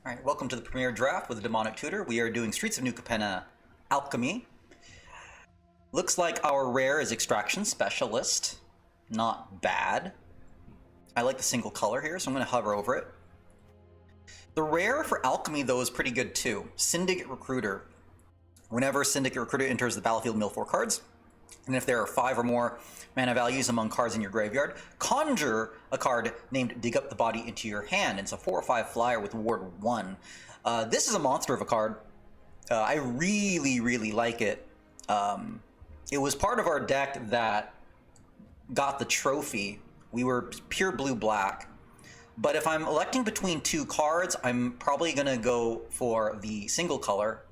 Alright, welcome to the premiere draft with the Demonic Tutor. We are doing Streets of New Capenna Alchemy. Looks like our rare is Extraction Specialist. Not bad. I like the single color here, so I'm going to hover over it. The rare for Alchemy, though, is pretty good too. Syndicate Recruiter. Whenever Syndicate Recruiter enters the battlefield, mill 4 cards. And if there are 5 or more mana values among cards in your graveyard, conjure a card named Dig Up the Body into your hand. It's a 4 or 5 flyer with Ward 1. This is a monster of a card. I really like it. It was part of our deck that got the trophy. We were pure blue-black. But if I'm electing between 2 cards, I'm probably going to go for the single color.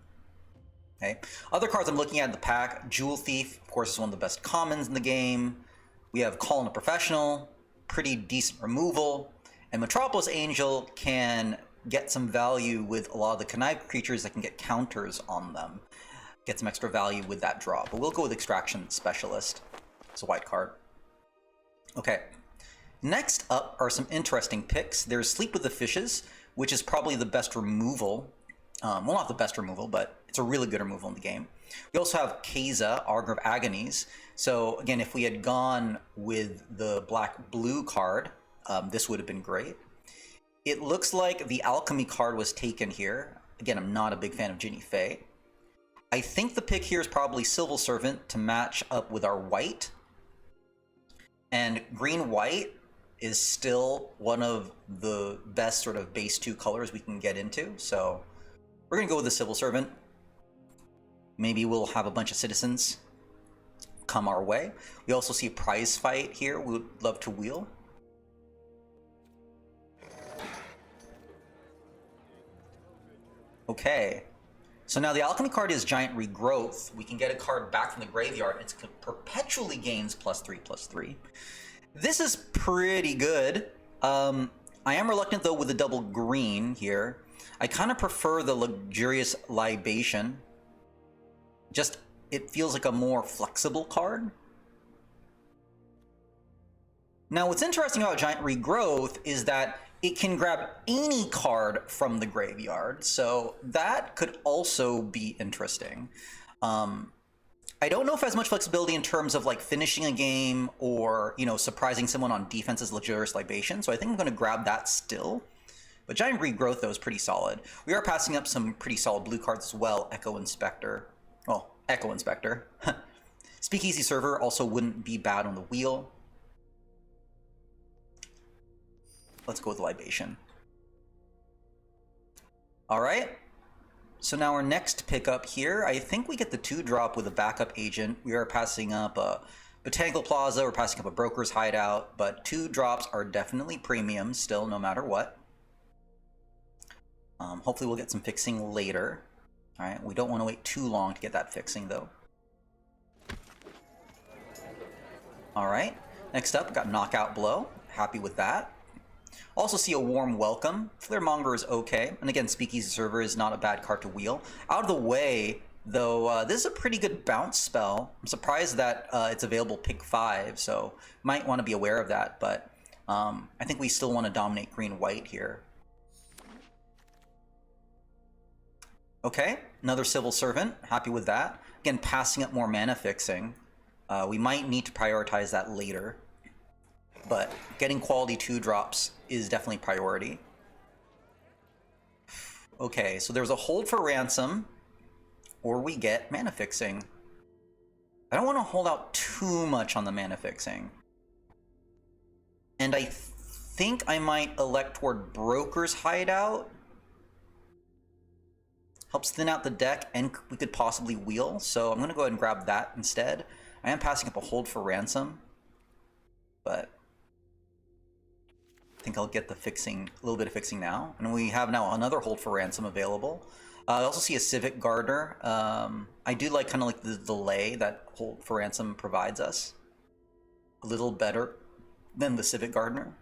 Okay. Other cards I'm looking at in the pack, Jewel Thief, of course, is one of the best commons in the game. We have Call in a Professional, pretty decent removal. And Metropolis Angel can get some value with a lot of the Connive creatures that can get counters on them. Get some extra value with that draw. But we'll go with Extraction Specialist. It's a white card. Okay. Next up are some interesting picks. There's Sleep with the Fishes, which is probably the best removal. Well, not the best removal, but it's a really good removal in the game. We also have Keza, Augur of Agonies. So again, if we had gone with the black-blue card, this would have been great. It looks like the Alchemy card was taken here. Again, I'm not a big fan of Ginny Faye. I think the pick here is probably Civil Servant to match up with our white. And green-white is still one of the best sort of base 2 colors we can get into, so we're going to go with the Civil Servant. Maybe we'll have a bunch of citizens come our way. We also see a prize fight here we would love to wheel. Okay. So now the Alchemy card is Giant Regrowth. We can get a card back from the graveyard. It perpetually gains +3/+3. This is pretty good. I am reluctant, though, with the double green here. I kind of prefer the Luxurious Libation. Just, it feels like a more flexible card. Now, what's interesting about Giant Regrowth is that it can grab any card from the graveyard, so that could also be interesting. I don't know if it has much flexibility in terms of like finishing a game or, you know, surprising someone on defense as Luxurious Libation, so I think I'm going to grab that still. But Giant Regrowth, though, is pretty solid. We are passing up some pretty solid blue cards as well. Echo Inspector. Well, Echo Inspector. Speakeasy Server also wouldn't be bad on the wheel. Let's go with Libation. All right. So now our next pickup here, I think we get the 2-drop with a backup agent. We are passing up a Botanical Plaza. We're passing up a Broker's Hideout. But 2 drops are definitely premium still, no matter what. Hopefully we'll get some fixing later. All right, we don't want to wait too long to get that fixing, though. All right, next up, got Knockout Blow. Happy with that. Also see a Warm Welcome. Flaremonger is okay. And again, Speakeasy Server is not a bad card to wheel. Out of the way, though, this is a pretty good bounce spell. I'm surprised that it's available pick 5, so might want to be aware of that. But I think we still want to dominate green-white here. Okay, another Civil Servant. Happy with that. Again, passing up more mana fixing. We might need to prioritize that later. But getting quality 2-drops is definitely priority. Okay, so there's a Hold for Ransom, or we get mana fixing. I don't want to hold out too much on the mana fixing. And I think I might elect toward Broker's Hideout. Helps thin out the deck, and we could possibly wheel, so I'm going to go ahead and grab that instead. I am passing up a Hold for Ransom, but I think I'll get the fixing, a little bit of fixing now. And we have now another Hold for Ransom available. I also see a Civic Gardener. I do like kind of like the delay that Hold for Ransom provides us. A little better than the Civic Gardener.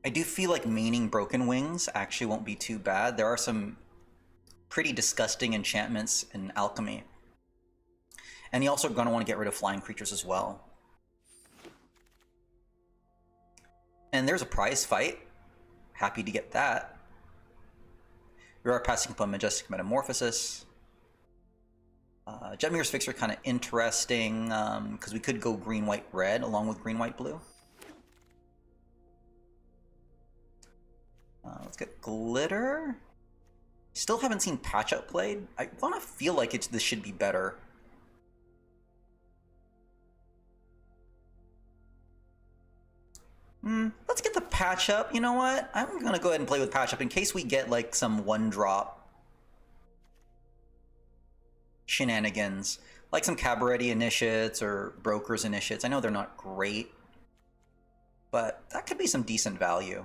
I do feel like maining Broken Wings actually won't be too bad. There are some pretty disgusting enchantments in Alchemy. And you're also going to want to get rid of flying creatures as well. And there's a prize fight. Happy to get that. We are passing upon Majestic Metamorphosis. Jetmir's Fixer kind of interesting, because we could go green, white, red along with green, white, blue. Let's get Glitter. Still haven't seen Patch Up played. I want to feel like this should be better. Let's get the Patch Up. You know what? I'm going to go ahead and play with Patch Up in case we get like some one-drop shenanigans, like some Cabaret Initiates or Brokers Initiates. I know they're not great, but that could be some decent value.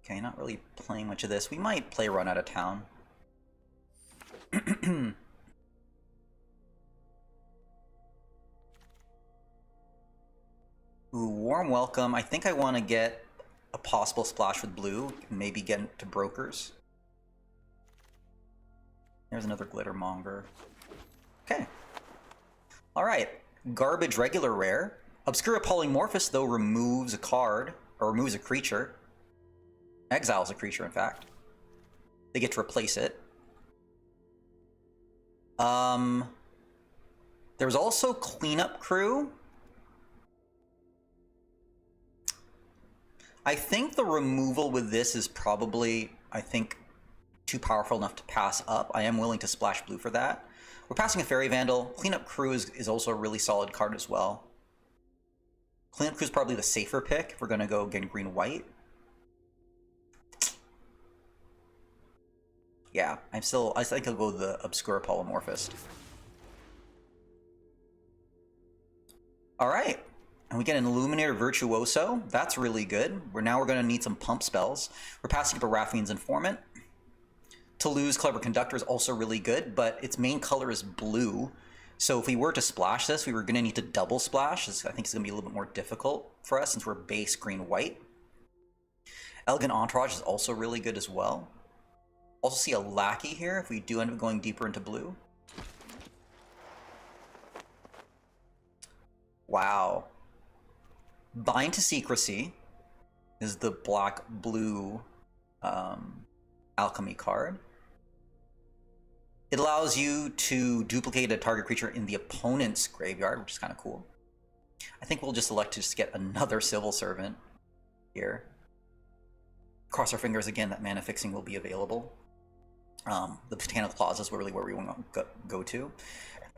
Okay, not really playing much of this. We might play Run Out of Town. Ooh, Warm Welcome. I think I want to get a possible splash with blue, maybe get into Brokers. There's another Glittermonger. Okay. Alright. Garbage regular rare. Obscura Polymorphous, though, removes a card, or removes a creature. Exiles a creature, in fact. They get to replace it. There's also Cleanup Crew. I think the removal with this is probably, I think, too powerful enough to pass up. I am willing to splash blue for that. We're passing a Fairy Vandal. Cleanup Crew is also a really solid card as well. Cleanup Crew is probably the safer pick if we're going to go again green-white. Yeah, I think I'll go with the Obscura Polymorphist. Alright. And we get an Illuminator Virtuoso. That's really good. We're going to need some pump spells. We're passing up a Raffine's Informant. To lose Clever Conductor is also really good, but its main color is blue. So if we were to splash this, we were going to need to double splash. I think it's going to be a little bit more difficult for us since we're base green-white. Elegant Entourage is also really good as well. Also see a Lackey here if we do end up going deeper into blue. Wow. Bind to Secrecy is the black-blue Alchemy card. It allows you to duplicate a target creature in the opponent's graveyard, which is kind of cool. I think we'll just elect to just get another Civil Servant here. Cross our fingers again that mana fixing will be available. The Botanical Plaza is really where we want to go to.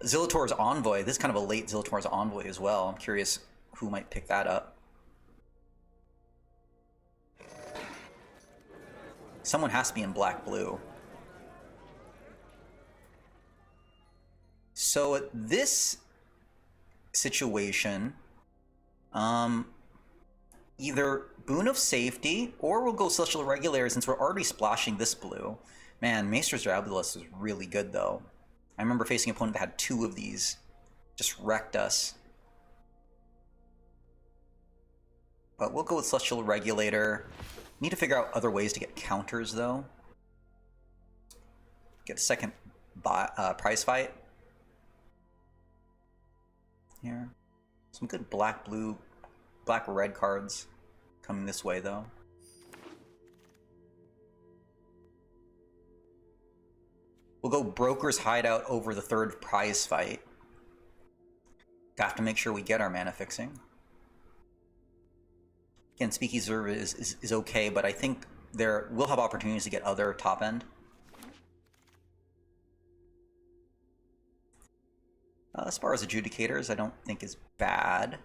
Zillator's Envoy. This is kind of a late Zillator's Envoy as well. I'm curious who might pick that up. Someone has to be in black-blue. So at this situation, either Boon of Safety, or we'll go Celestial Regular since we're already splashing this blue. Man, Maester's Diabolus is really good, though. I remember facing an opponent that had 2 of these. Just wrecked us. But we'll go with Celestial Regulator. Need to figure out other ways to get counters, though. Get a second prize fight. Here. Some good black-blue, black-red cards coming this way, though. We'll go Broker's Hideout over the third prize fight. Have to make sure we get our mana fixing. Again, Speakeasy Reserve is okay, but I think we'll have opportunities to get other top end. As far as Adjudicators, I don't think is bad.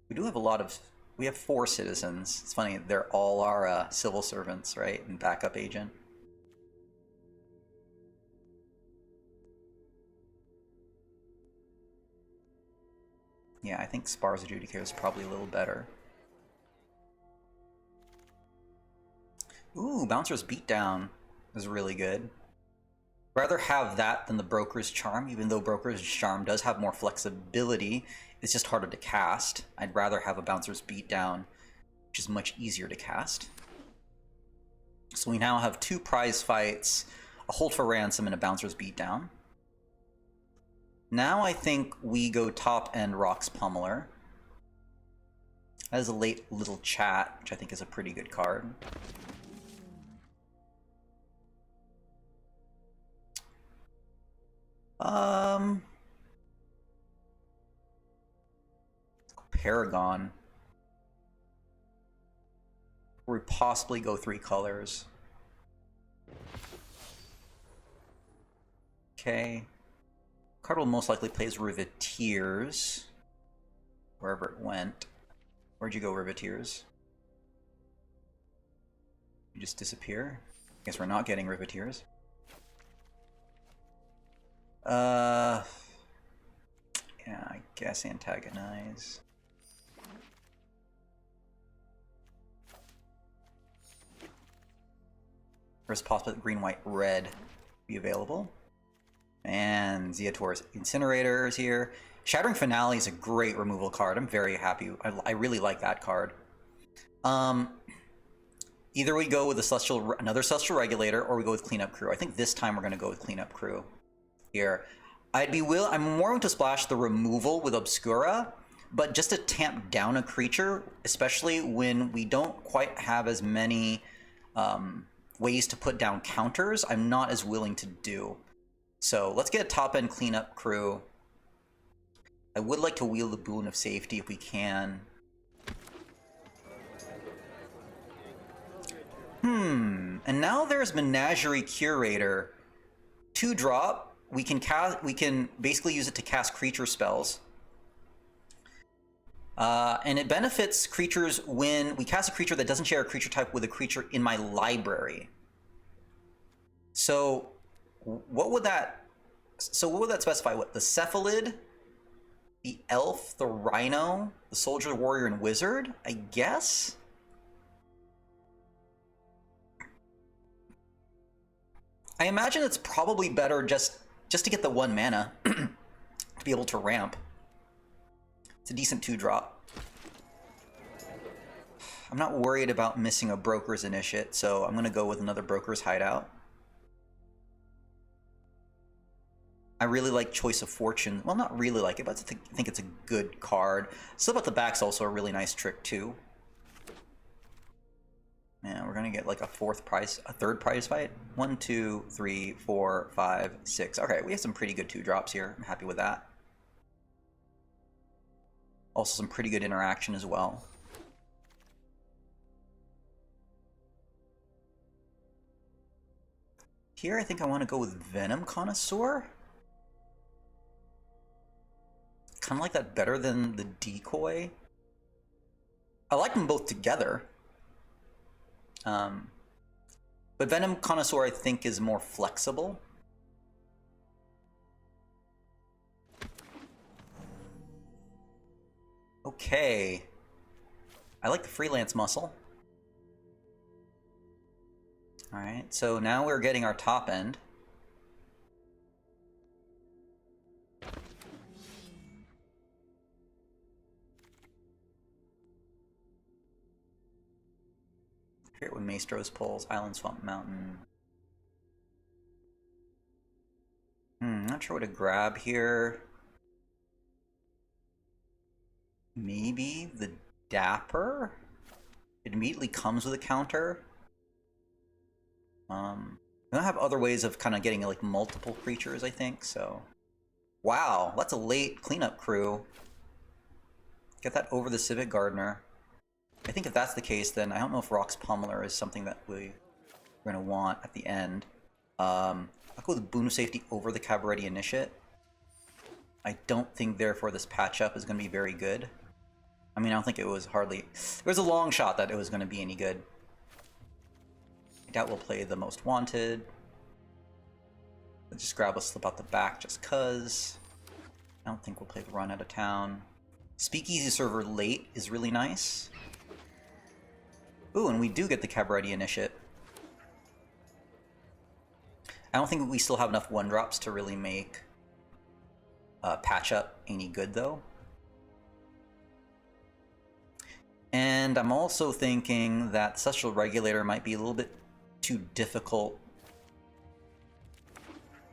We do have we have 4 citizens. It's funny, they're all our civil servants, right? And backup agent. Yeah, I think Spar's Adjudicator is probably a little better. Ooh, Bouncer's Beatdown is really good. Rather have that than the Broker's Charm, even though Broker's Charm does have more flexibility. It's just harder to cast. I'd rather have a Bouncer's Beatdown, which is much easier to cast. So we now have 2 prize fights, a Hold for Ransom, and a Bouncer's Beatdown. Now I think we go top end Rock's Pummeler. That is a late little chat, which I think is a pretty good card. Paragon. Or we possibly go 3 colors. Okay. Card will most likely play as Riveteers. Wherever it went. Where'd you go, Riveteers? You just disappear? Guess we're not getting Riveteers. Yeah, I guess antagonize. There's possibly green, white, red be available. And Zeator's Incinerator is here. Shattering Finale is a great removal card. I'm very happy. I really like that card. Either we go with another Celestial Regulator, or we go with Cleanup Crew. I think this time we're going to go with Cleanup Crew here. I'm more willing to splash the removal with Obscura, but just to tamp down a creature, especially when we don't quite have as many ways to put down counters, I'm not as willing to do. So let's get a top-end Cleanup Crew. I would like to wield the Boon of Safety if we can. And now there's Menagerie Curator. 2-drop. We can basically use it to cast creature spells. And it benefits creatures when we cast a creature that doesn't share a creature type with a creature in my library. So what would that specify? What, the Cephalid, the Elf, the Rhino, the Soldier, Warrior, and Wizard, I guess? I imagine it's probably better just to get the 1 mana to be able to ramp. It's a decent 2-drop. I'm not worried about missing a Broker's Initiate, so I'm going to go with another Broker's Hideout. I really like Choice of Fortune. Well, not really like it, but I think it's a good card. Slip Out the Back's also a really nice trick, too. Yeah, we're going to get like a third prize fight. 1, 2, 3, 4, 5, 6. Okay, we have some pretty good 2-drops here. I'm happy with that. Also some pretty good interaction as well. Here I think I want to go with Venom Connoisseur. Kind of like that better than the Decoy. I like them both together. But Venom Connoisseur I think is more flexible. Okay. I like the Freelance Muscle. Alright, so now we're getting our top end. Here with Maestro's Pulse, Island Swamp Mountain. Not sure what to grab here. Maybe the Dapper? It immediately comes with a counter. We don't have other ways of kind of getting like multiple creatures, I think, so. Wow, that's a late Cleanup Crew. Get that over the Civic Gardener. I think if that's the case, then I don't know if Rock's Pummeler is something that we're going to want at the end. I'll go with Boon of Safety over the Cabaretti Initiate. I don't think, therefore, this patch-up is going to be very good. I mean, I don't think it was hardly... There was a long shot that it was going to be any good. I doubt we'll play the Most Wanted. Let's just grab a Slip Out the Back just cuz. I don't think we'll play the Run Out of Town. Speakeasy Server late is really nice. Ooh, and we do get the Cabaretti Initiate. I don't think we still have enough 1-drops to really make patch up any good, though. And I'm also thinking that Celestial Regulator might be a little bit too difficult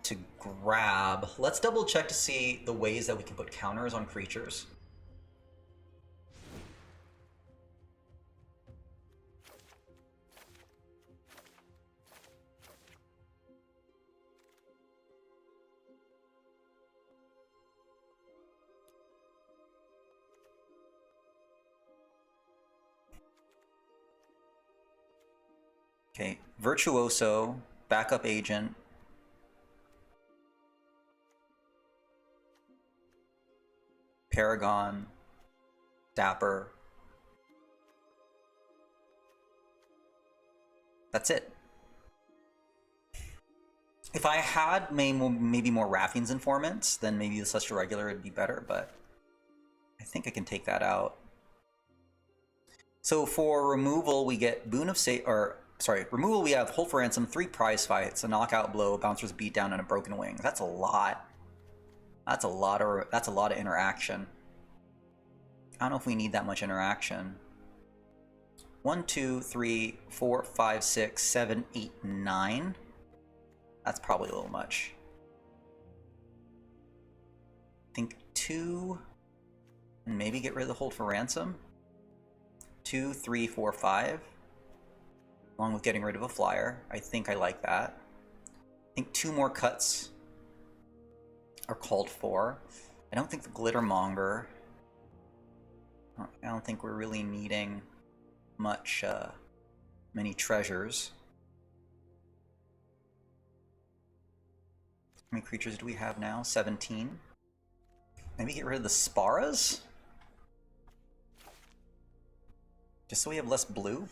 to grab. Let's double check to see the ways that we can put counters on creatures. Okay, Virtuoso, Backup Agent. Paragon, Dapper. That's it. If I had maybe more Raffian's Informants, then maybe the Celestial Regular would be better, but I think I can take that out. So for removal, we get Boon of removal we have Hold for Ransom, 3 prize fights, a knockout blow, a bouncer's beatdown, and a broken wing. That's a lot. That's a lot of interaction. I don't know if we need that much interaction. 1, 2, 3, 4, 5, 6, 7, 8, 9. That's probably a little much. I think 2, and maybe get rid of the Hold for Ransom. 2, 3, 4, 5. Along with getting rid of a flyer. I think I like that. I think 2 more cuts are called for. I don't think the Glittermonger. I don't think we're really needing much, many treasures. How many creatures do we have now? 17. Maybe get rid of the Sparas? Just so we have less blue?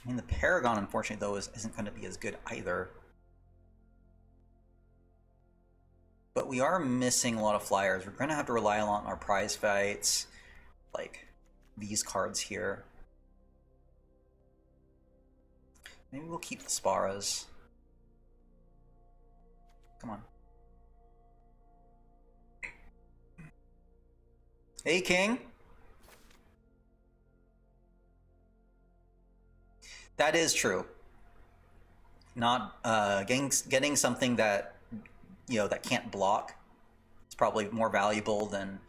I mean, the Paragon, unfortunately, though, isn't going to be as good either. But we are missing a lot of flyers. We're going to have to rely a lot on our prize fights, like these cards here. Maybe we'll keep the Sparas. Come on. Hey, King. That is true. Not getting something that that can't block. It's probably more valuable than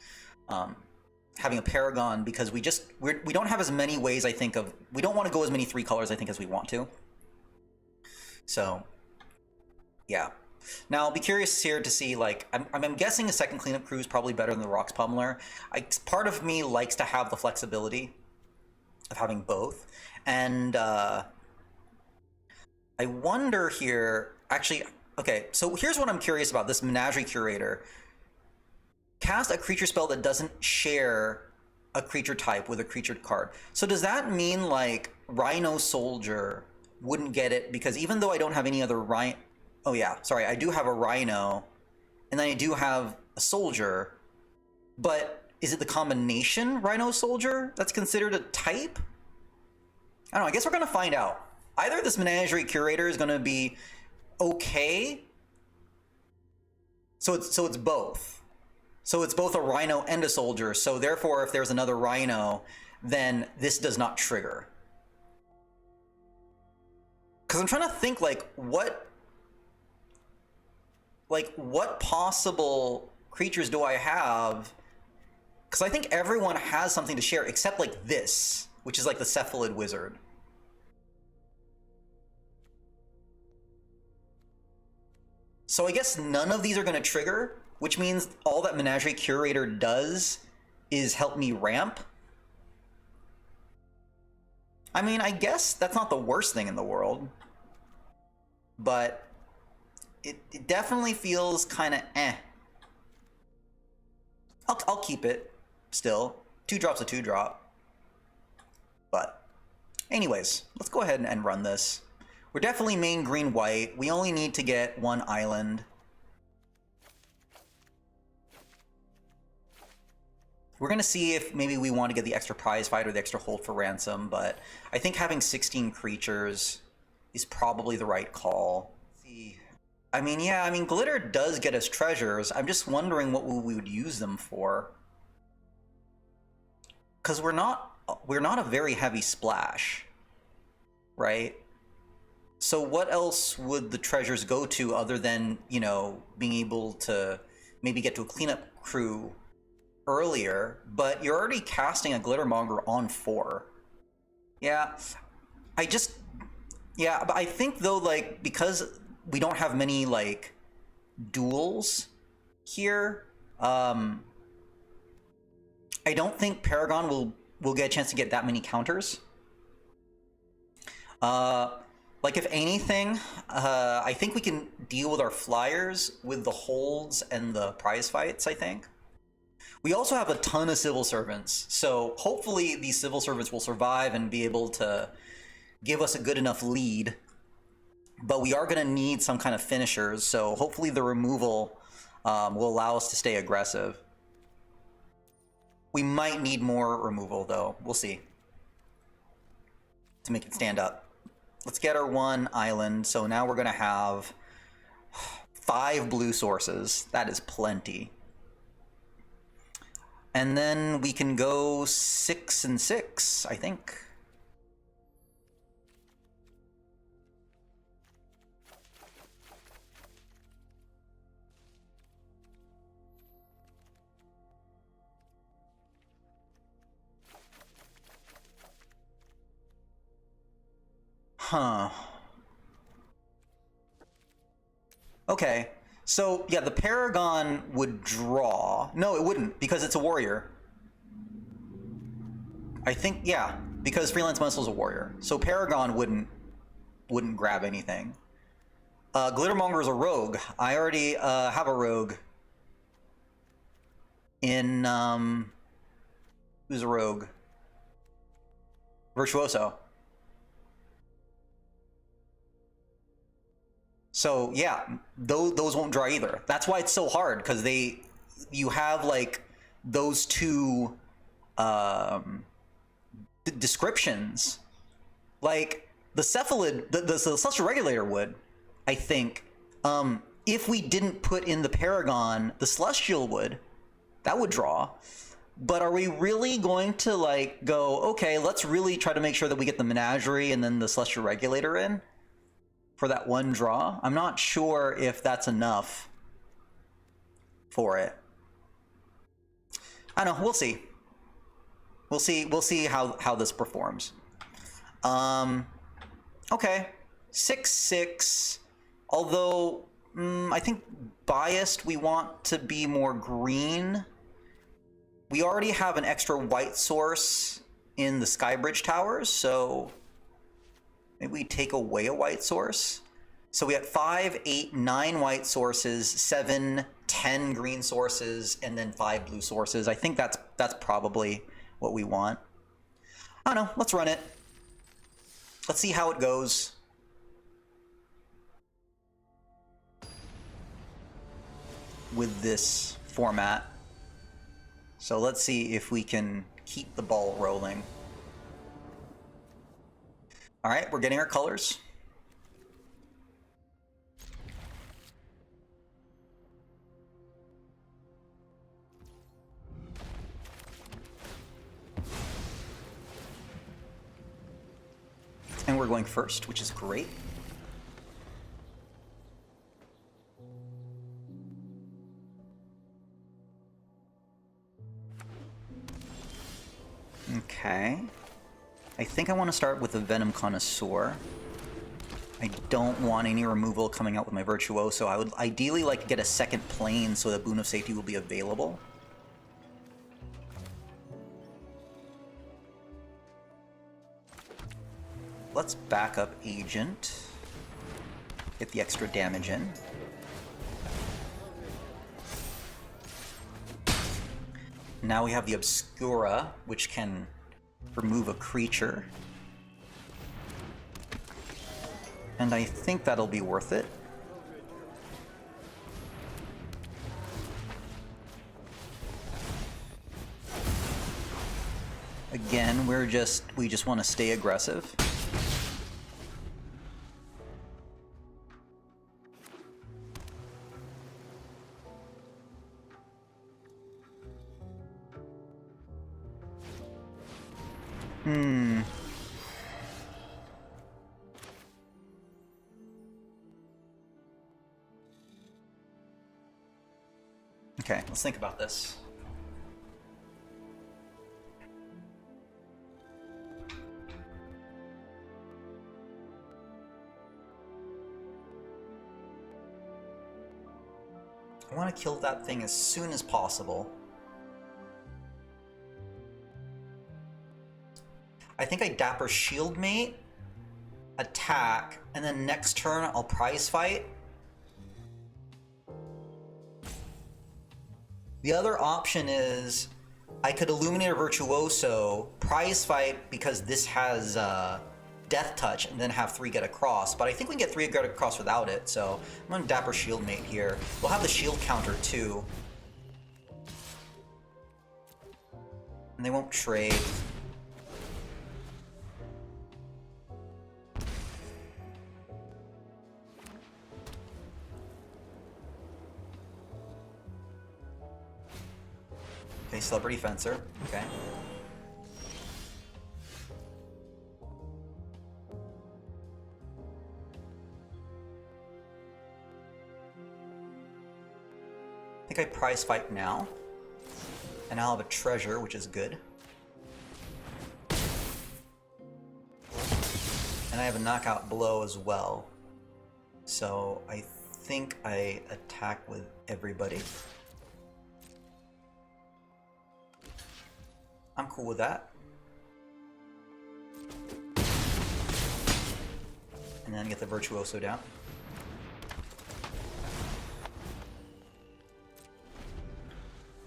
having a Paragon, because we don't have as many ways. I think we don't want to go as many 3 colors I think as we want to. So yeah. Now I'll be curious here to see, like, I'm guessing a second cleanup crew is probably better than the Rocks Pummeler. Part of me likes to have the flexibility of having both, and I wonder here, actually, okay, so here's what I'm curious about, this Menagerie Curator. Cast a creature spell that doesn't share a creature type with a creature card. So does that mean, like, Rhino Soldier wouldn't get it, because even though I don't have any other Rhino... Oh yeah, sorry, I do have a Rhino, and then I do have a Soldier, but is it the combination Rhino Soldier that's considered a type? I don't know, I guess we're going to find out. Either this Menagerie Curator is going to be okay, so it's both. So it's both a Rhino and a Soldier, so therefore if there's another Rhino, then this does not trigger. Because I'm trying to think, like, what possible creatures do I have? Because I think everyone has something to share, except, like, this, which is like the Cephalid Wizard. So I guess none of these are going to trigger, which means all that Menagerie Curator does is help me ramp. I mean, I guess that's not the worst thing in the world, but it definitely feels kind of eh. I'll keep it still. 2 drops a 2-drop. But anyways, let's go ahead and run this. We're definitely main green-white. We only need to get 1 island. We're going to see if maybe we want to get the extra prize fight or the extra Hold for Ransom, but I think having 16 creatures is probably the right call. Let's see. I mean, yeah, glitter does get us treasures. I'm just wondering what we would use them for. Because we're not a very heavy splash, right? So what else would the treasures go to other than, you know, being able to maybe get to a cleanup crew earlier? But you're already casting a Glittermonger on 4. Yeah, I just, yeah, but I think though, like, because we don't have many, like, duels here, I don't think Paragon will get a chance to get that many counters. Like, if anything, I think we can deal with our flyers with the holds and the prize fights, I think. We also have a ton of civil servants, so hopefully these civil servants will survive and be able to give us a good enough lead. But we are going to need some kind of finishers, so hopefully the removal will allow us to stay aggressive. We might need more removal, though. We'll see. To make it stand up. Let's get our 1 island. So now we're going to have 5 blue sources. That is plenty. And then we can go 6 and 6, I think. Huh. Okay. So, yeah, the Paragon would draw. No, it wouldn't, because it's a warrior. I think, yeah, because Freelance Muscle is a warrior. So Paragon wouldn't grab anything. Glittermonger is a rogue. I already have a rogue. In, who's a rogue? Virtuoso. So yeah, those won't draw either. That's why it's so hard, because you have like those two descriptions. Like the cephalid, the celestial regulator would, I think, if we didn't put in the Paragon, the celestial would, that would draw. But are we really going to like go, okay, let's really try to make sure that we get the menagerie and then the celestial regulator in for that one draw? I'm not sure if that's enough for it. I don't know. We'll see. We'll see how this performs. Okay, 6/6. Although I think biased, we want to be more green. We already have an extra white source in the Skybridge Towers, so maybe we take away a white source. So we had 5, 8, 9 white sources, 7, 10 green sources, and then 5 blue sources. I think that's probably what we want. I don't know. Let's run it. Let's see how it goes. With this format. So let's see if we can keep the ball rolling. All right, we're getting our colors. And we're going first, which is great. Okay. I think I want to start with the Venom Connoisseur. I don't want any removal coming out with my Virtuoso. I would ideally like to get a second plane so that Boon of Safety will be available. Let's back up Agent. Get the extra damage in. Now we have the Obscura, which can remove a creature. And I think that'll be worth it. Again, we just want to stay aggressive. Okay, let's think about this. I want to kill that thing as soon as possible. I think I Dapper Shieldmate, attack, and then next turn I'll prize fight. The other option is I could Illuminate a Virtuoso, prize fight because this has Death Touch, and then have 3 get across. But I think we can get 3 get across without it, so I'm going to Dapper Shieldmate here. We'll have the shield counter too. And they won't trade. Okay, Celebrity Fencer. Okay. I think I prize fight now. And I'll have a treasure, which is good. And I have a knockout blow as well. So I think I attack with everybody. I'm cool with that. And then get the Virtuoso down.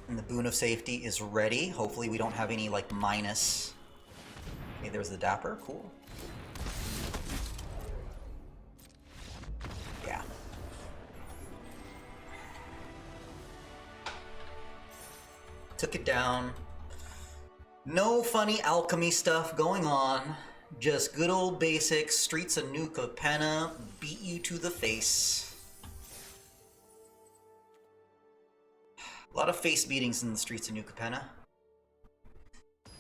And the Boon of Safety is ready. Hopefully we don't have any, like, minus. Okay, there's the Dapper. Cool. Yeah. Took it down. No funny alchemy stuff going on. Just good old basic Streets of New Capenna beat you to the face. A lot of face beatings in the Streets of New Capenna.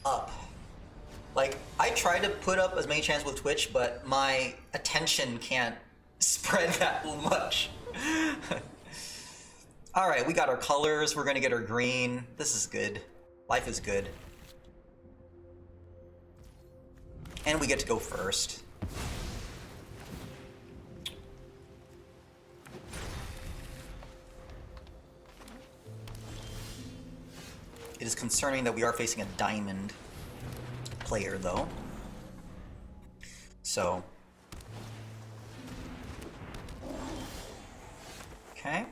Up. Like, I tried to put up as many chants with Twitch, but my attention can't spread that much. Alright, we got our colors. We're gonna get our green. This is good. Life is good. And we get to go first. It is concerning that we are facing a diamond player, though. So. Okay.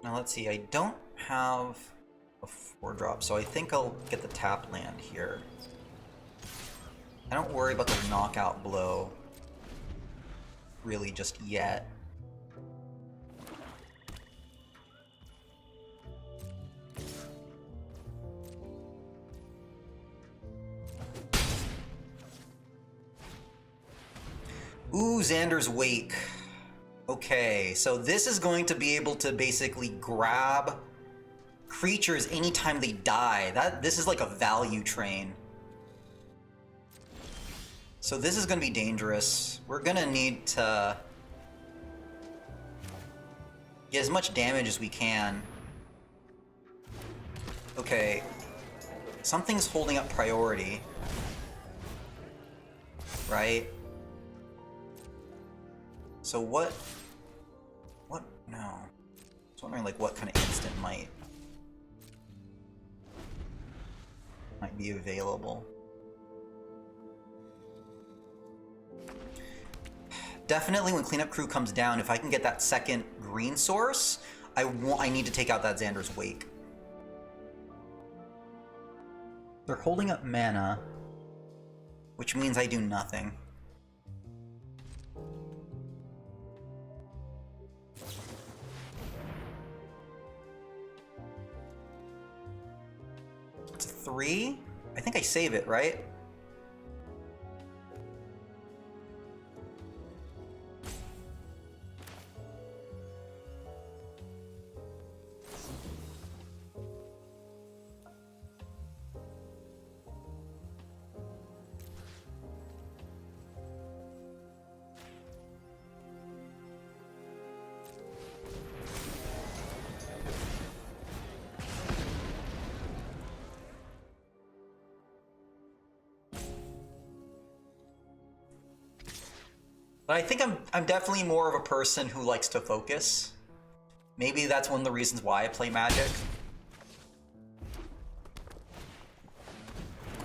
Now let's see, I don't have a 4-drop, so I think I'll get the tap land here. I don't worry about the knockout blow really just yet. Ooh, Xander's Wake. Okay, so this is going to be able to basically grab creatures anytime they die. This is like a value train. So this is going to be dangerous. We're going to need to get as much damage as we can. Okay, something's holding up priority, right? So what? No. I was wondering, like, what kind of instant might be available. Definitely when Cleanup Crew comes down, if I can get that second green source, I need to take out that Xander's Wake. They're holding up mana, which means I do nothing. It's a 3? I think I save it, right? But I think I'm definitely more of a person who likes to focus. Maybe that's one of the reasons why I play Magic.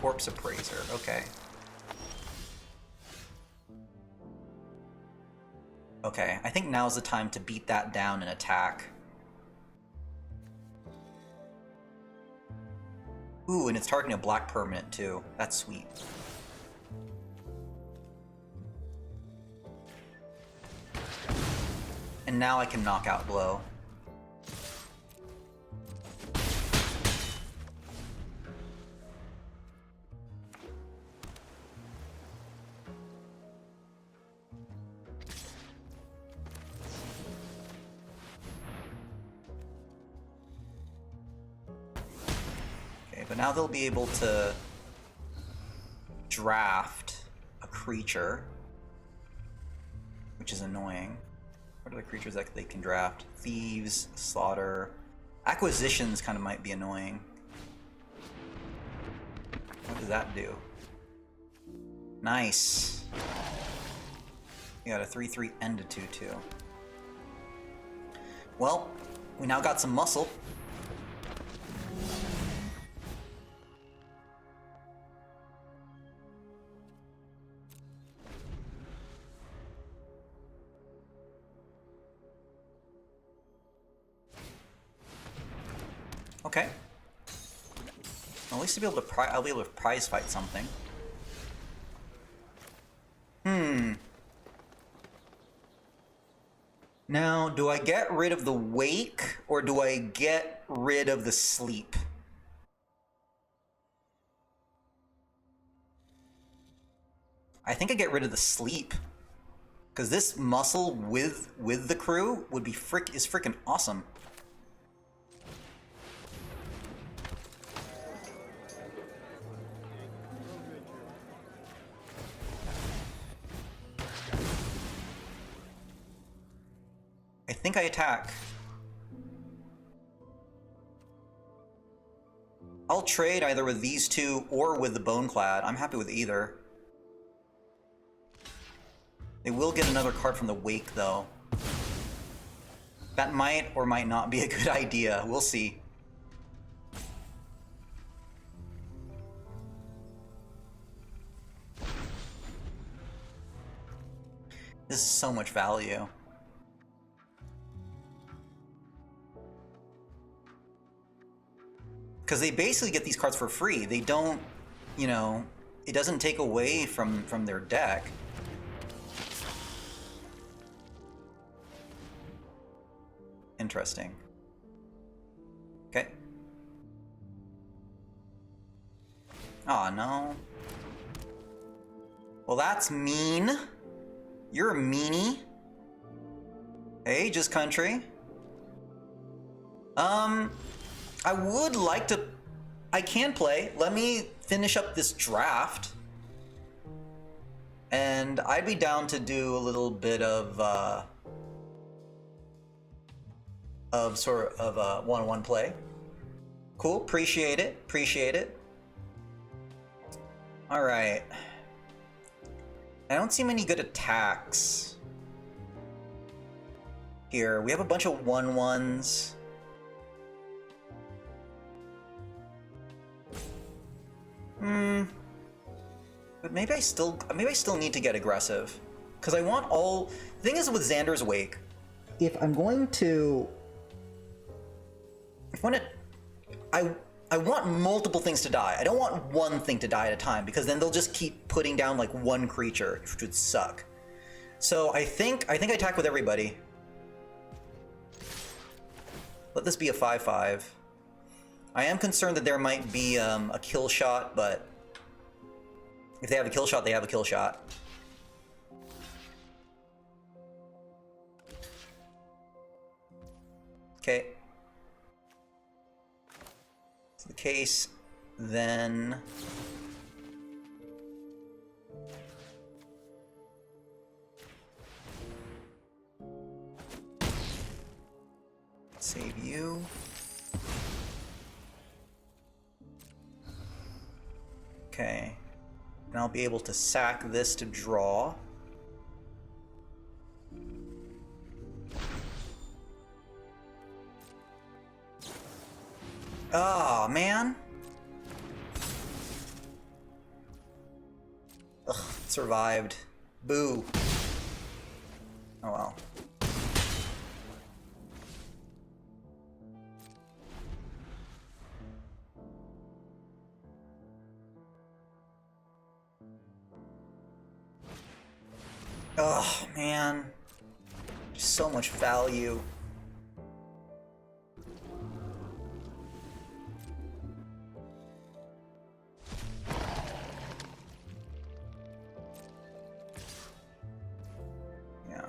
Corpse Appraiser, okay. Okay, I think now's the time to beat that down and attack. Ooh, and it's targeting a black permanent too. That's sweet. And now I can knock out blow. But now they'll be able to draft a creature, which is annoying. What are the creatures that they can draft? Thieves, Slaughter. Acquisitions kind of might be annoying. What does that do? Nice. You got a 3/3 and a 2/2. Well, we now got some muscle. Okay. At least I'll be able to prize fight something. Now, do I get rid of the wake or do I get rid of the sleep? I think I get rid of the sleep. Because this muscle with the crew would be is freaking awesome. I think I attack. I'll trade either with these two or with the Boneclad. I'm happy with either. They will get another card from the Wake, though. That might or might not be a good idea. We'll see. This is so much value. Because they basically get these cards for free. They don't, you know, it doesn't take away from their deck. Interesting. Okay. Aw, no. Well, that's mean. You're a meanie. Hey, Just Country. I would like to... I can play. Let me finish up this draft. And I'd be down to do a little bit of sort of a one-on-one play. Cool, appreciate it, appreciate it. All right. I don't see many good attacks here. We have a bunch of 1/1s. But maybe I still need to get aggressive. Because I want all... The thing is with Xander's Wake, if I'm going to... I want multiple things to die. I don't want one thing to die at a time, because then they'll just keep putting down like one creature, which would suck. So I think I attack with everybody. Let this be a 5/5. I am concerned that there might be a kill shot, but if they have a kill shot, they have a kill shot. Okay. The case, then save you. Okay, and I'll be able to sack this to draw. Oh, man. Ugh, survived. Boo. Oh well. Oh, man. Just so much value. Yeah.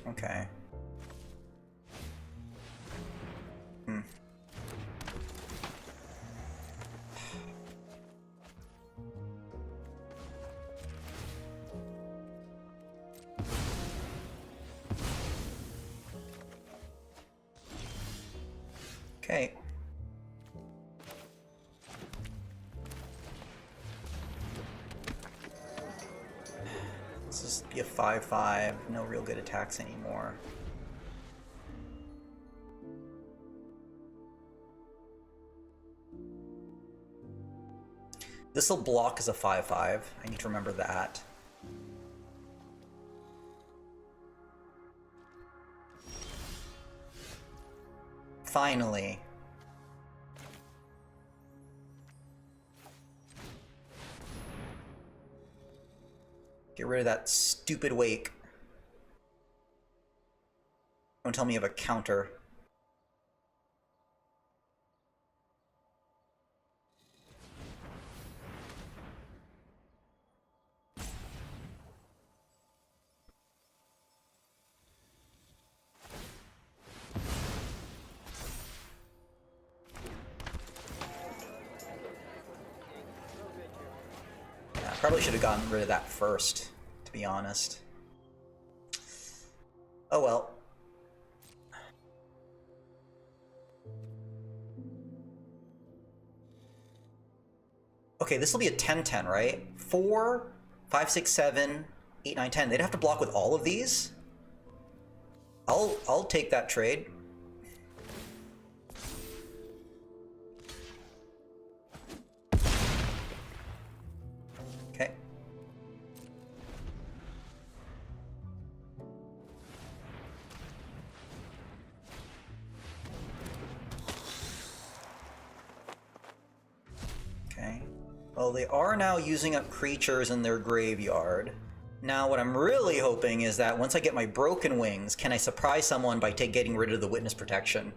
Okay. Okay. Let's just be a 5/5. No real good attacks anymore. This'll block as a 5/5. I need to remember that. Finally. Get rid of that stupid wake. Don't tell me you have a counter. Probably should have gotten rid of that first, to be honest. Oh well. Okay, this will be a 10/10, right? 4, 5, 6, 7, 8, 9, 10. They'd have to block with all of these? I'll take that trade. Okay. Okay. Well, they are now using up creatures in their graveyard. Now, what I'm really hoping is that once I get my Broken Wings, can I surprise someone by getting rid of the Witness Protection?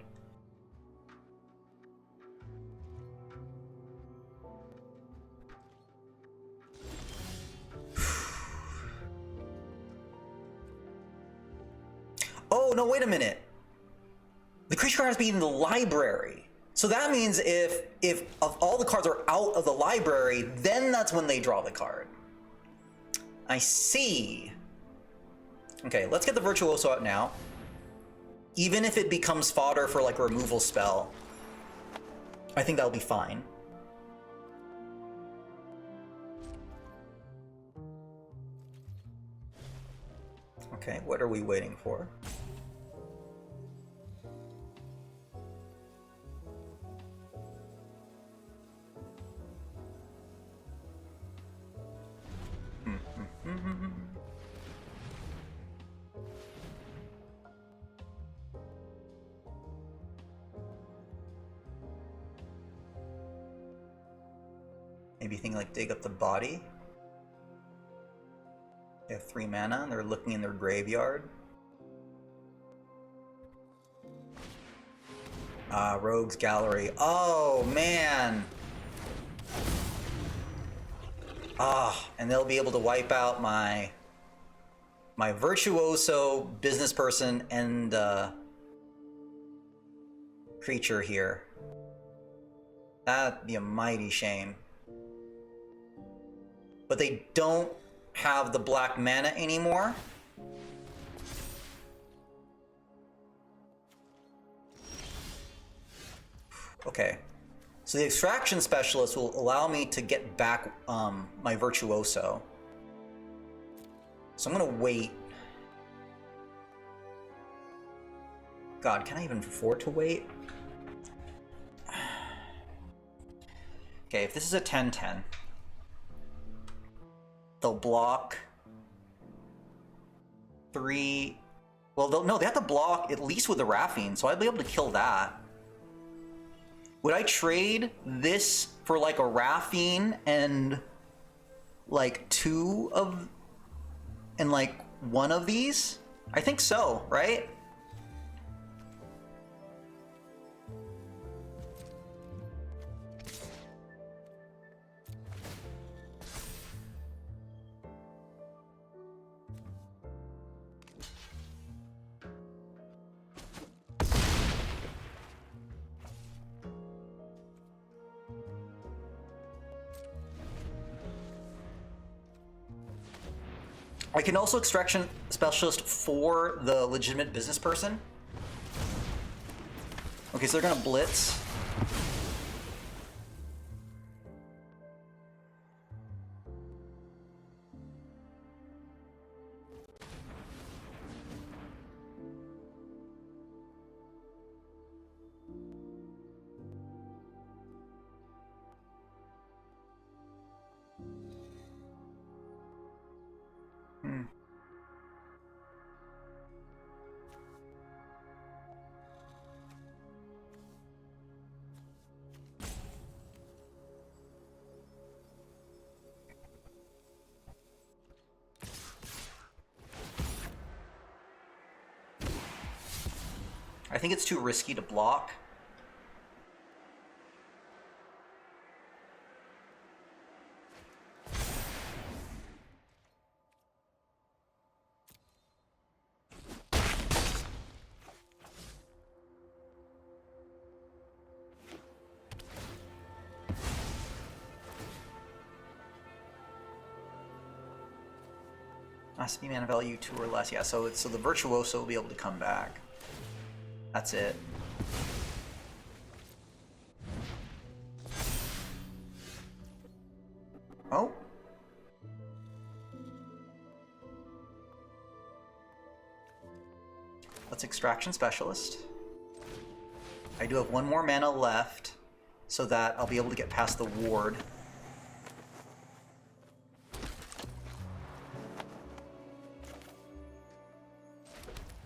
Oh, no, wait a minute. The creature card has to be in the library. So that means if all the cards are out of the library, then that's when they draw the card. I see. Okay, let's get the Virtuoso out now. Even if it becomes fodder for like a removal spell, I think that'll be fine. Okay, what are we waiting for? Maybe thing like dig up the body. They have 3 mana and they're looking in their graveyard. Rogue's Gallery. Oh man! And they'll be able to wipe out my Virtuoso, business person, and creature here. That'd be a mighty shame. But they don't have the black mana anymore. Okay. So the Extraction Specialist will allow me to get back my Virtuoso. So I'm gonna wait. God, can I even afford to wait? Okay, if this is a 10-10, they'll block 3... Well, no, they have to block at least with the Raffine, so I'd be able to kill that. Would I trade this for like a Raffine and like like one of these? I think so, right? I can also extraction specialist for the legitimate business person. Okay, so they're gonna blitz. I think it's too risky to block. Has to be mana value 2 or less. Yeah, so the Virtuoso will be able to come back. That's it. Oh. Let's Extraction Specialist. I do have 1 more mana left, so that I'll be able to get past the ward.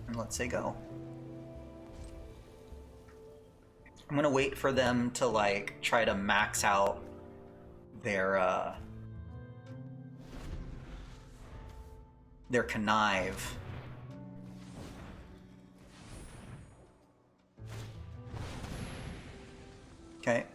And let's say go. I'm gonna wait for them to like try to max out their connive. Okay.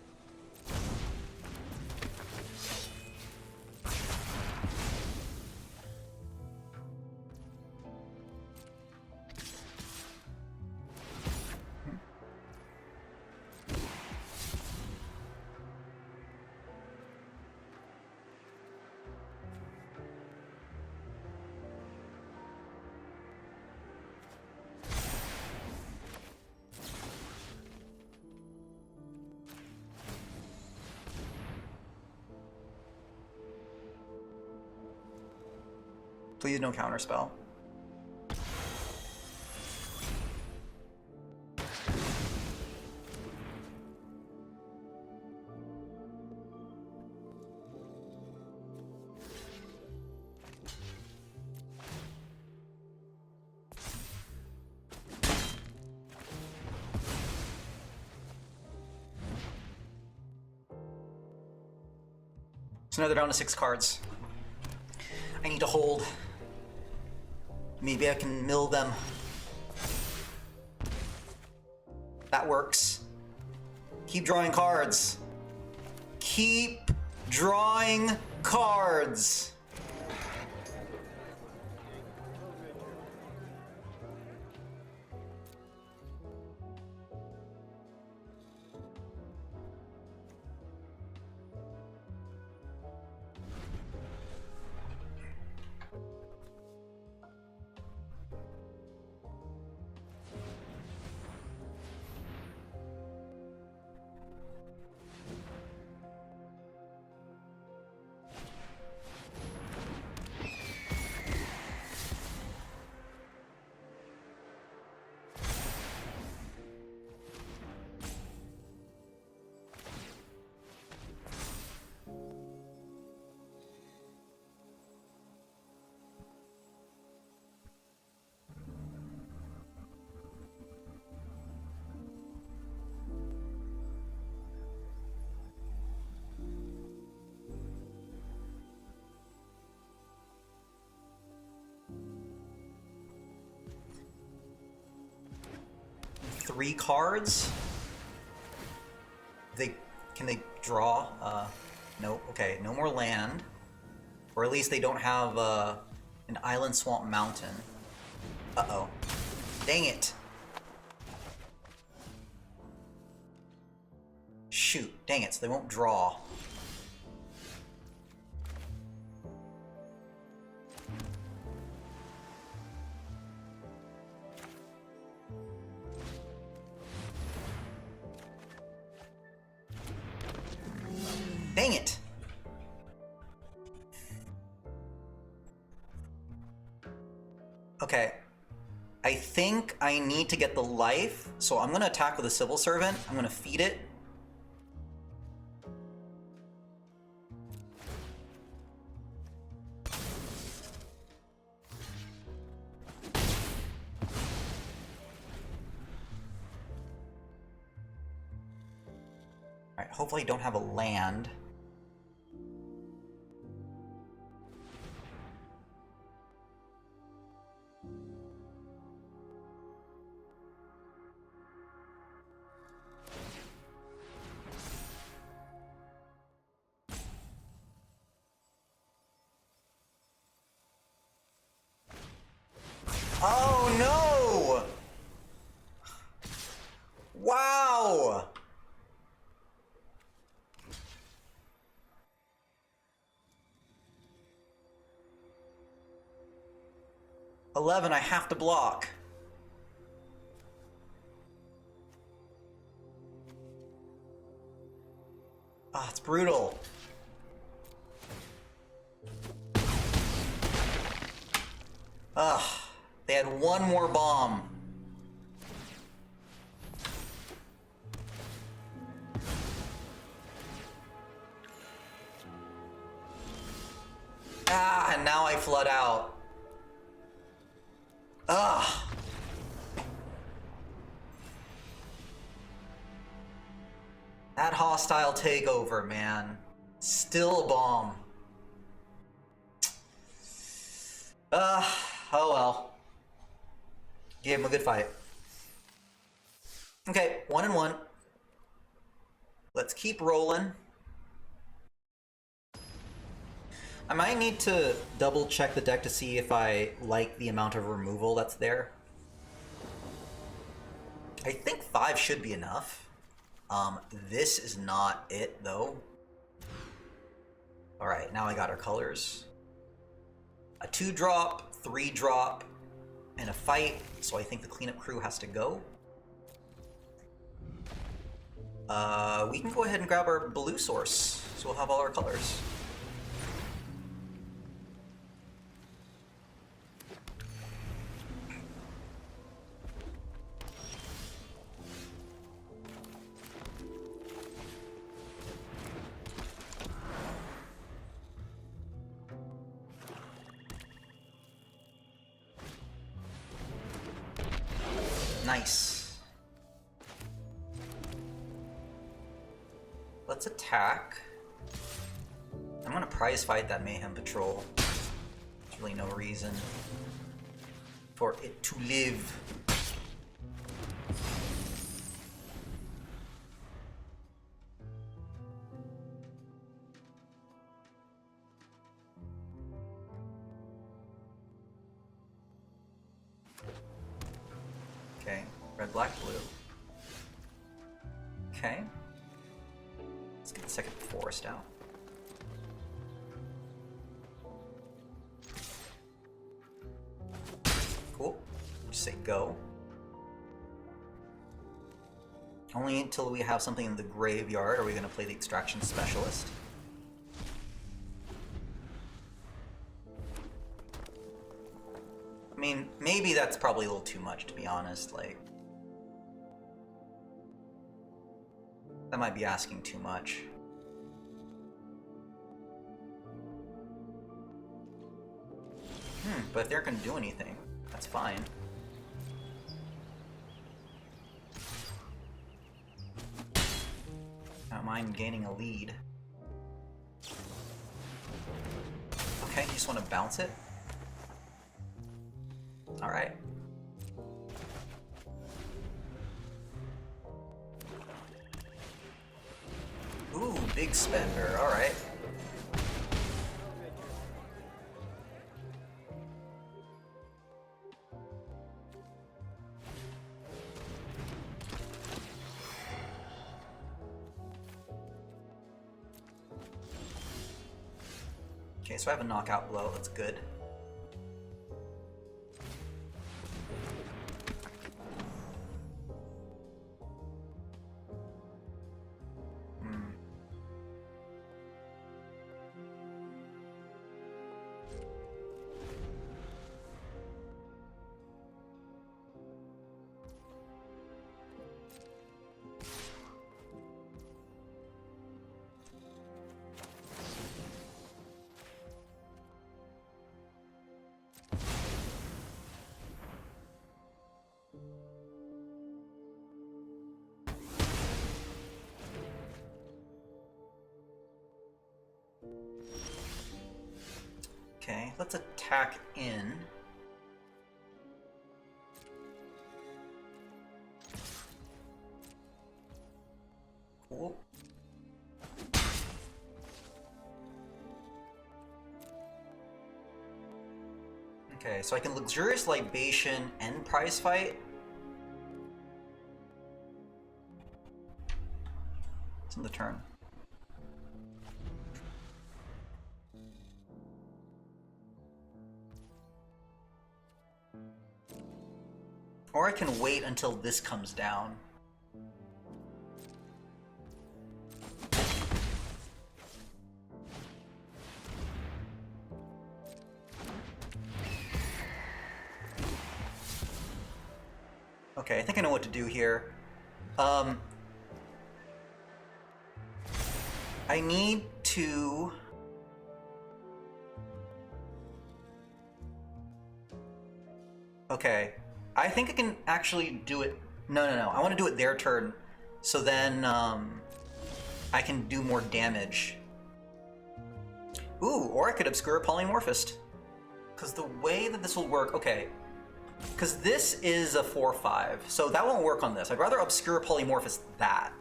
Please no counterspell. So now they're down to 6 cards. I need to hold. Maybe I can mill them. That works. Keep drawing cards. Keep drawing cards. 3 cards. Can they draw? No. Okay, no more land. Or at least they don't have an Island Swamp Mountain. Uh-oh. Dang it. Shoot. Dang it, so they won't draw. Dang it! Okay. I think I need to get the life, so I'm gonna attack with a Civil Servant. I'm gonna feed it. Alright, hopefully I don't have a land. Oh no! Wow! I have to block. Ah, it's brutal. Ugh, they had one more bomb. Ah, and now I flood out. Ugh. That hostile takeover, man. Still a bomb. Oh well. Gave him a good fight. Okay, 1-1. Let's keep rolling. I might need to double check the deck to see if I like the amount of removal that's there. I think 5 should be enough. This is not it though. Alright, now I got our colors. A 2-drop, 3-drop, and a fight, so I think the cleanup crew has to go. We can go ahead and grab our blue source, so we'll have all our colors. Nice. Let's attack. I'm gonna prize fight that Mayhem Patrol. There's really no reason for it to live. Okay, red, black, blue. Okay. Let's get the second forest out. Cool. Just say go. Only until we have something in the graveyard are we going to play the Extraction Specialist. I mean, maybe that's probably a little too much, to be honest. Like, that might be asking too much. But if they're gonna do anything, that's fine. I don't mind gaining a lead. Okay, you just want to bounce it? Alright. Big spender, alright. Okay, so I have a knockout blow, that's good. Okay, let's attack in. Cool. Okay, so I can Luxurious Libation and Prize Fight. It's in the turn. Or I can wait until this comes down. Okay, I think I know what to do here. I need to... Okay, I think I can actually do it... No. I want to do it their turn, so then I can do more damage. Ooh, or I could Obscure Polymorphist. Because the way that this will work... Okay, because this is a 4/5, so that won't work on this. I'd rather Obscure Polymorphist that.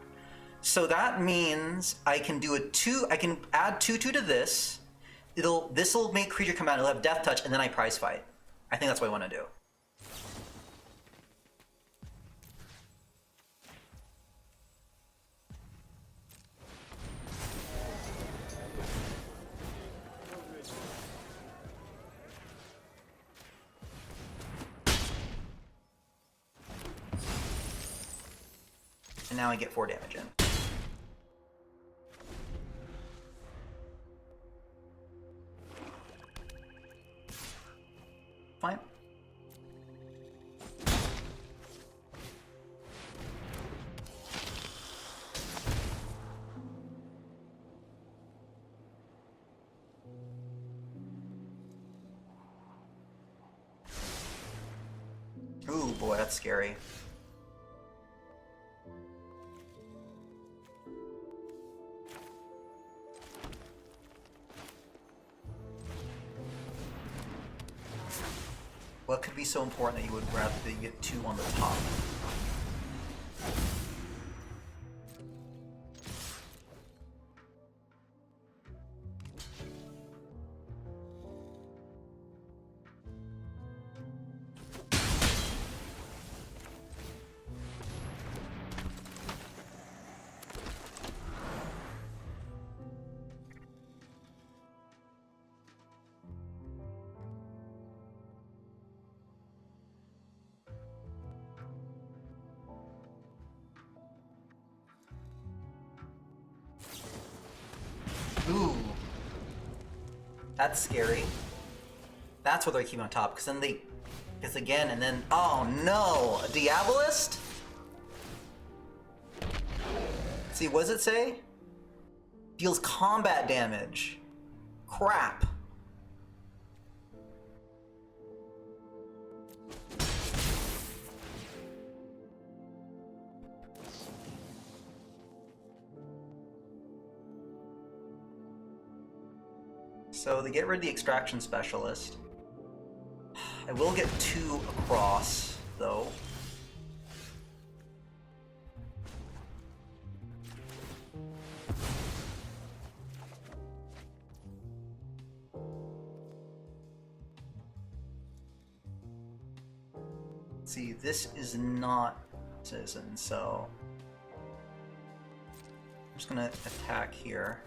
So that means I can do a 2... I can add 2/2 to this. This will make creature come out, it'll have Death Touch, and then I Prize Fight. I think that's what I want to do. And now I get 4 damage in. Fine. Ooh, boy, that's scary. What could be so important that you would rather that you get 2 on the top? Ooh. That's scary. That's what they keep on top, because then they... It's again, and then... Oh no! A Diabolist? See, what does it say? Deals combat damage. Crap. So they get rid of the Extraction Specialist. I will get 2 across, though. See, this is not citizen, so I'm just gonna attack here.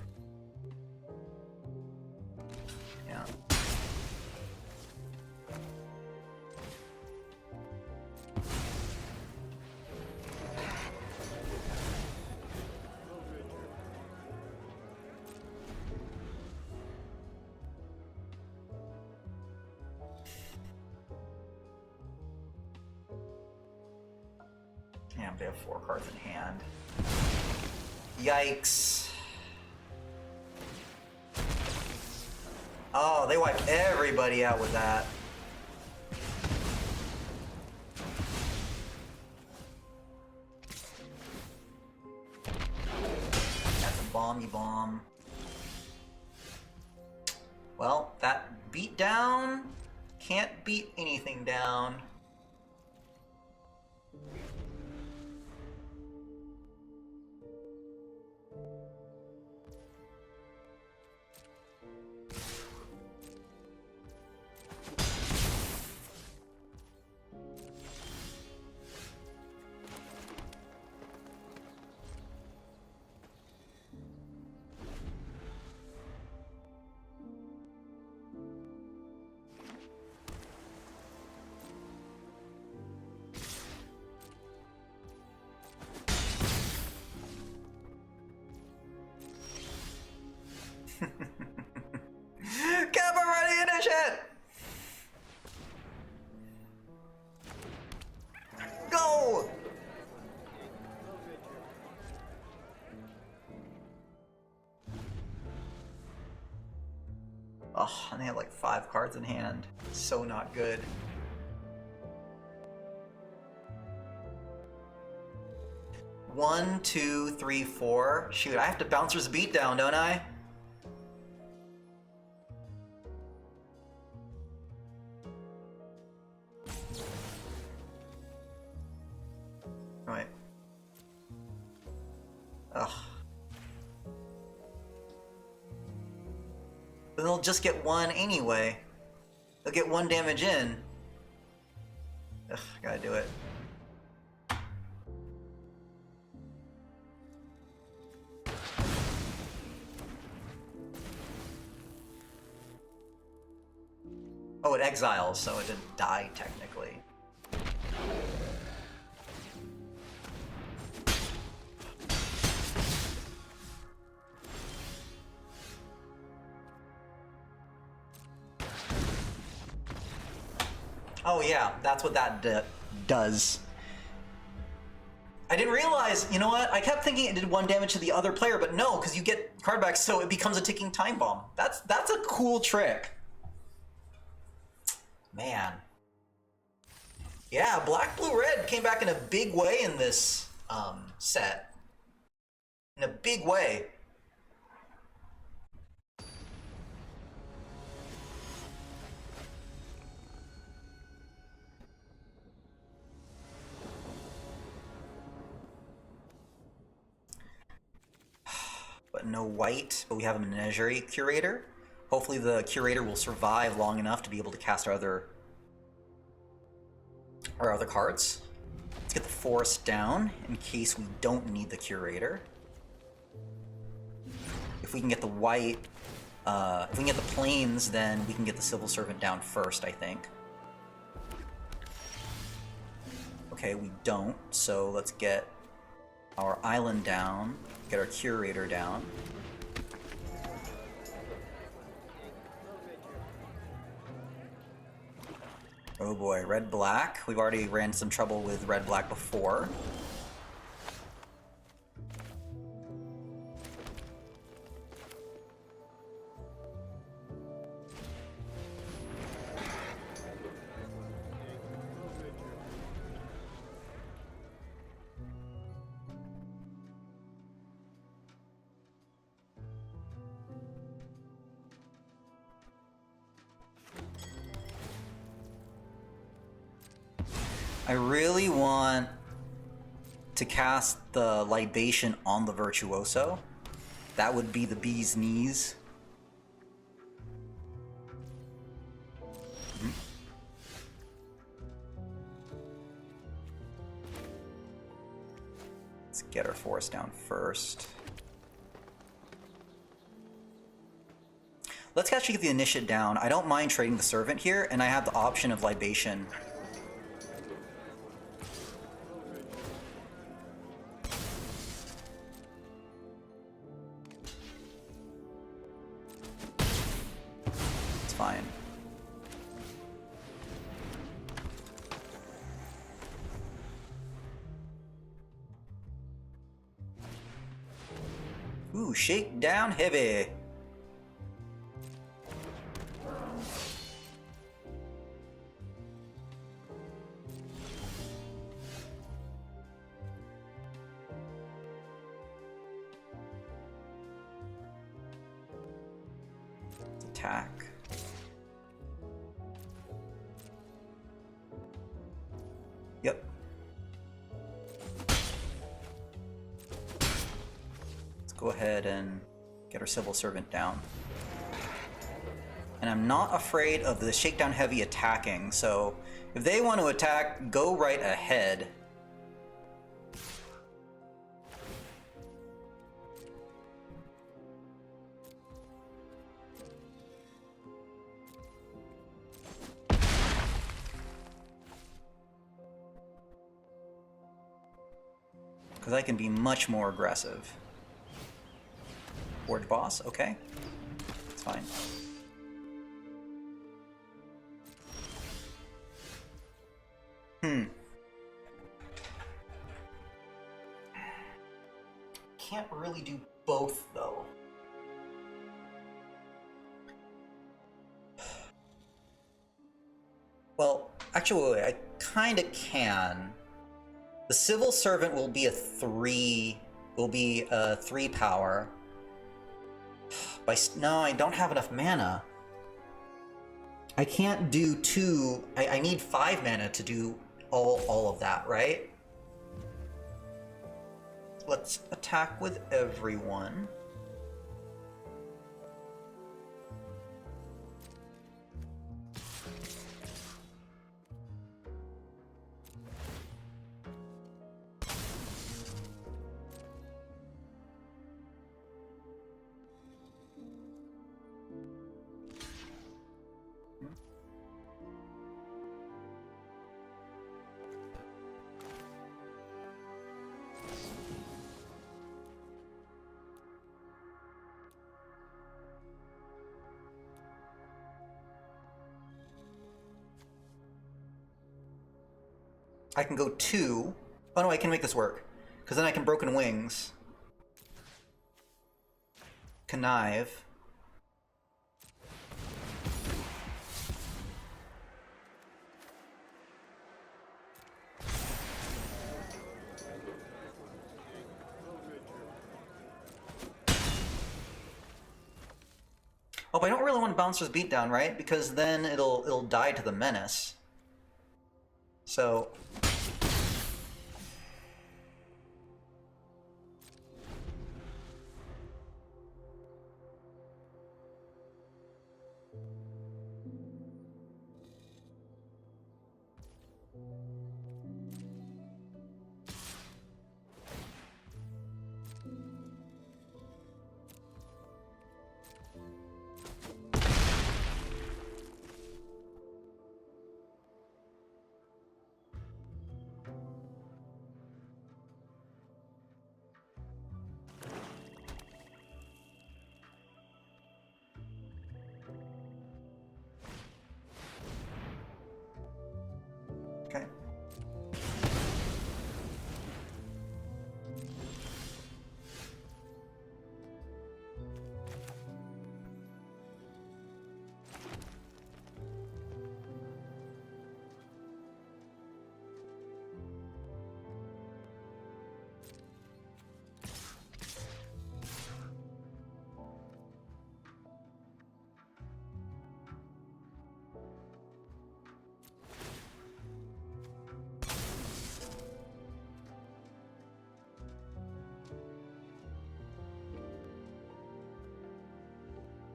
Yeah. Yeah, they have 4 cards in hand. Yikes. Oh, they wiped everybody out with that. That's a bomb, bomb. Well, that beat down can't beat anything down. Capenna ready initiate! Go! Oh, and they have like 5 cards in hand. So not good. One, two, three, four. Shoot, I have to bouncer's beat down, don't I? Right. Ugh. Then they'll just get 1 anyway. They'll get 1 damage in. Ugh, gotta do it. Oh, it exiles, so it didn't die technically. Oh yeah, that's what that does. I didn't realize, you know what? I kept thinking it did 1 damage to the other player, but no, because you get card back, so it becomes a ticking time bomb. That's a cool trick. Man. Yeah, black, blue, red came back in a big way in this set. In a big way. But no white, but we have a Menagerie Curator. Hopefully the Curator will survive long enough to be able to cast our other cards. Let's get the Forest down in case we don't need the Curator. If we can get the white, if we can get the Plains, then we can get the Civil Servant down first, I think. Okay, we don't, so let's get our island down, get our Curator down. Oh boy, red-black. We've already ran some trouble with red-black before. I really want to cast the Libation on the Virtuoso. That would be the bee's knees. Let's get our forest down first. Let's actually get the initiate down. I don't mind trading the servant here, and I have the option of libation. It's fine. Ooh, shake down heavy. Attack. Yep. Let's go ahead and get our civil servant down. And I'm not afraid of the shakedown heavy attacking, so if they want to attack, go right ahead. Because I can be much more aggressive. Forge boss, okay. It's fine. Can't really do both, though. Well, actually, I kind of can. The civil servant will be a 3 power. No, I don't have enough mana. I can't do 2. I need 5 mana to do all of that, right? Let's attack with everyone. I can go 2. Oh no, I can make this work. Because then I can Broken Wings. Connive. Oh, but I don't really want to Bouncer's Beatdown, right? Because then it'll die to the Menace. So... Okay.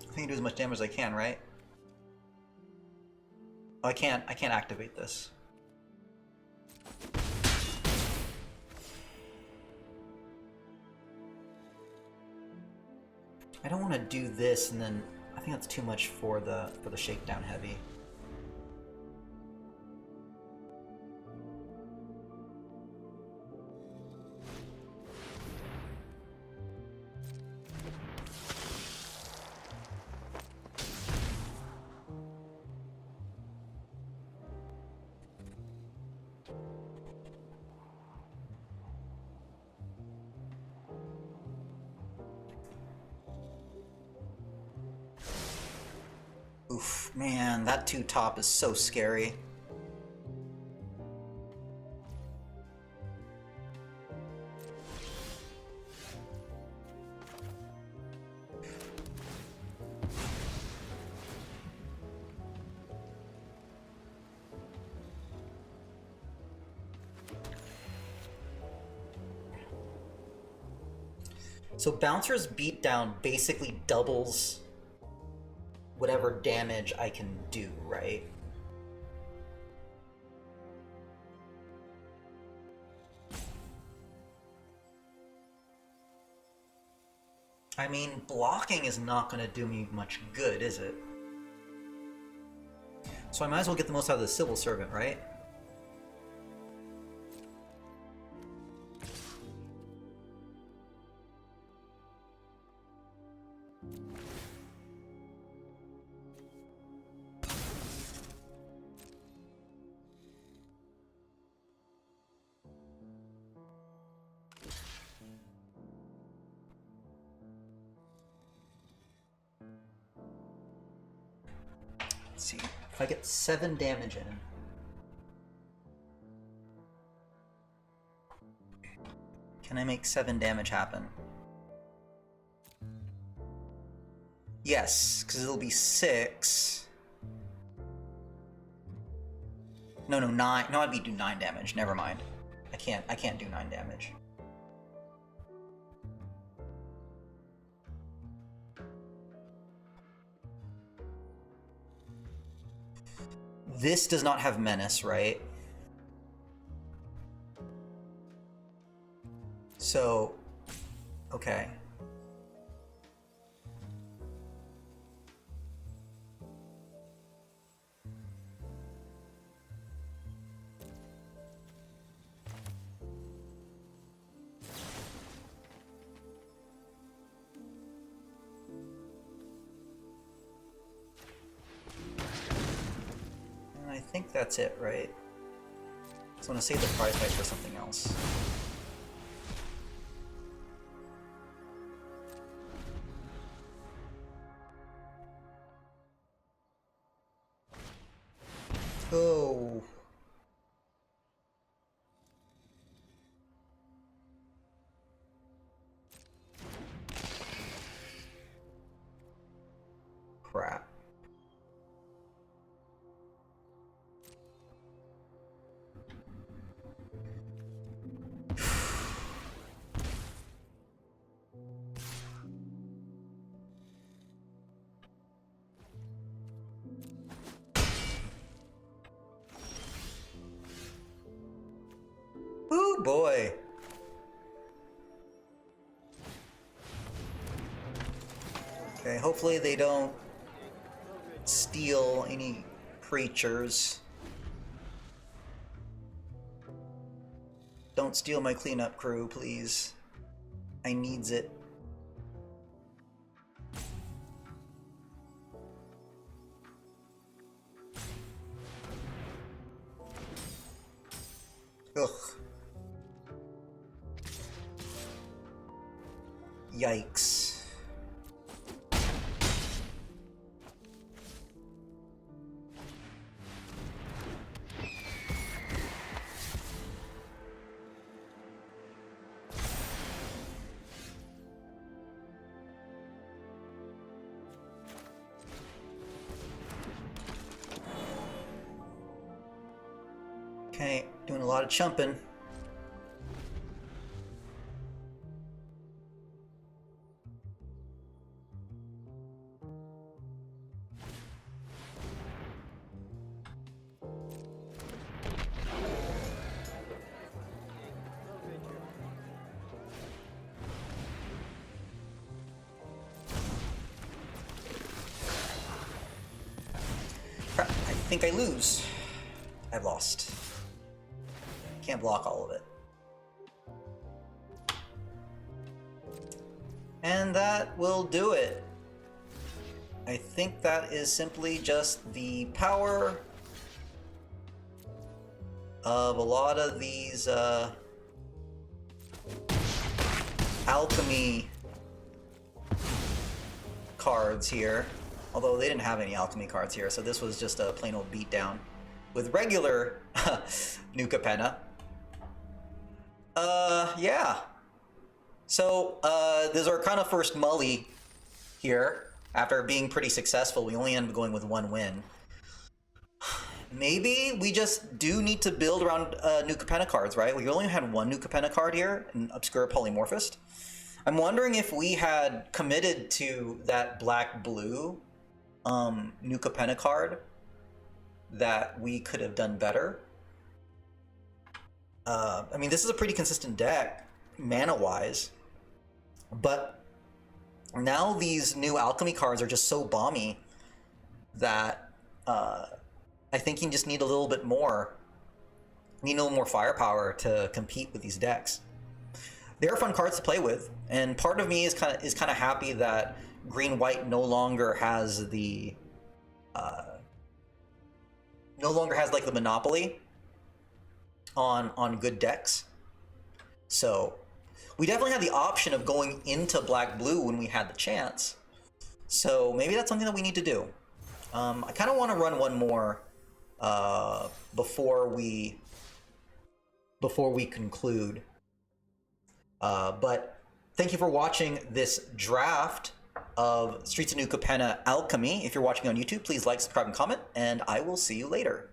I think I do as much damage as I can, right? Oh, I can't activate this. I don't want to do this and then I think that's too much for the shakedown heavy. Oof, man, that 2 top is so scary. So Bouncer's beatdown basically doubles whatever damage I can do, right? I mean, blocking is not going to do me much good, is it? So I might as well get the most out of the Civil Servant, right? Let's see. If I get 7 damage in, can I make 7 damage happen? Yes, because it'll be 6. No, 9. No, I'd be do 9 damage. Never mind. I can't do 9 damage. This does not have menace, right? So, okay. I think that's it, right? So I'm gonna save the prize fight for something else. Oh. Crap. Ooh, boy. Okay, hopefully they don't steal any creatures. Don't steal my cleanup crew, please. I needs it. Ugh. Yikes. Okay, doing a lot of chumping. think I lose. I've lost. Can't block all of it. And that will do it. I think that is simply just the power of a lot of these Alchemy cards here. Although they didn't have any Alchemy cards here, so this was just a plain old beatdown with regular New Capenna. Yeah. So, this is our kind of first mulli here. After being pretty successful, we only ended up going with one win. Maybe we just do need to build around New Capenna cards, right? We only had one New Capenna card here, an Obscure Polymorphist. I'm wondering if we had committed to that black-blue New Capenna card, that we could have done better. I mean, this is a pretty consistent deck, mana-wise, but now these new Alchemy cards are just so bomby that I think you just need a little bit more. You need a little more firepower to compete with these decks. They're fun cards to play with, and part of me is kind of happy that green-white no longer has the like the monopoly on good decks. So we definitely had the option of going into black-blue when we had the chance. So maybe that's something that we need to do. I kind of want to run one more before we conclude. But thank you for watching this draft of Streets of New Capenna Alchemy. If you're watching on YouTube, please like, subscribe, and comment, and I will see you later.